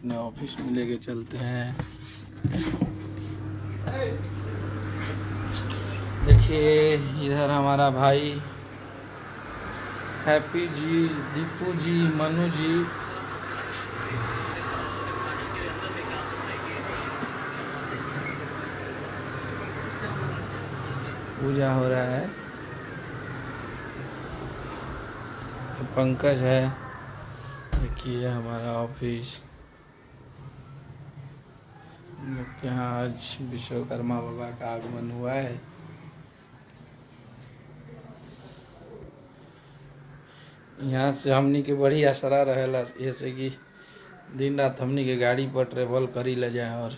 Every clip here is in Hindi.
अपने ऑफिस में लेके चलते हैं। देखिए इधर हमारा भाई हैप्पी जी, दीपू जी, मनु जी, पूजा हो रहा है। पंकज है, देखिए हमारा ऑफिस। यहाँ आज विश्वकर्मा बाबा का आगमन हुआ है। यहाँ से हमनी के बड़ी आसरा रहेला, जैसे कि दिन रात हमनी के गाड़ी पर ट्रेवल करी ले जाए, और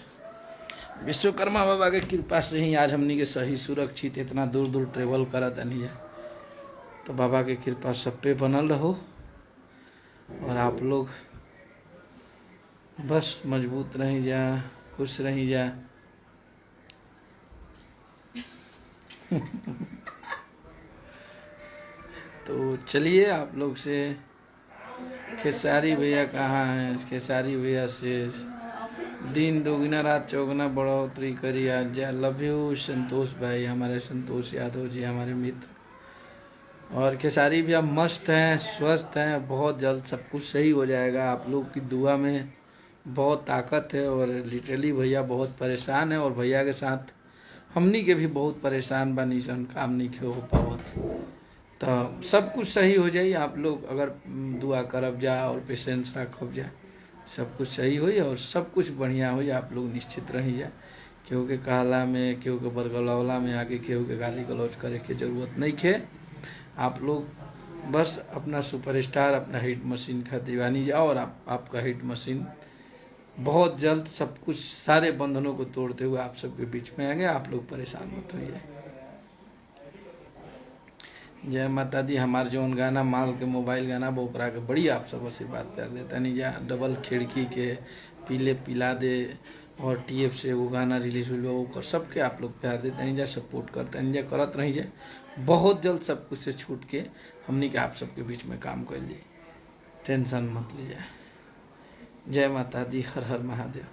विश्वकर्मा बाबा के कृपा से ही आज हमनी के सही सुरक्षित इतना दूर दूर ट्रेवल करत नहीं है। तो बाबा की कृपा सब पे बनल रहो, और आप लोग बस मजबूत रही जा, खुश रही जा। तो चलिए आप लोग से खेसारी भैया कहाँ हैं, खेसारी भैया से दिन दोगुना रात चौगुना बढ़ोतरी करी आज। लव यू संतोष भाई, हमारे संतोष यादव जी, हमारे मित्र। और खेसारी भैया मस्त हैं, स्वस्थ हैं, बहुत जल्द सब कुछ सही हो जाएगा। आप लोग की दुआ में बहुत ताकत है। और लिटरली भैया बहुत परेशान है, और भैया के साथ हमनी के भी बहुत परेशान बनी सन, काम नहीं हो पावत। तो सब कुछ सही हो जाए, आप लोग अगर दुआ करब जा और पेशेंस रखब जा, सब कुछ सही हो और सब कुछ बढ़िया हो। आप लोग निश्चित रही जा, केहू के कहला में, केहू के बरगलौला में आके केहू के गाली गलौज करे के जरूरत नहीं है। आप लोग बस अपना सुपरस्टार, अपना हिट मशीन का दीवानी जाओ, और आपका हिट मशीन बहुत जल्द सब कुछ सारे बंधनों को तोड़ते हुए आप सबके बीच में आएंगे। आप लोग परेशान मत होइए। जय माता दी। हमारे जो गाना माल के मोबाइल गाना वो ओकरा के बड़ी आप सब आशीर्वाद कर देता नहीं जा। डबल खिड़की के पीले पिला दे और टीएफ से वो गाना रिलीज हुई, वो सबके आप लोग प्यार देते नहीं जा, सपोर्ट करते नहीं जा, करत रही जाए। बहुत जल्द सब कुछ से छूट के हमने के आप सबके बीच में काम कर लिए, टेंशन मत लीजिए। जय माता दी, हर हर महादेव।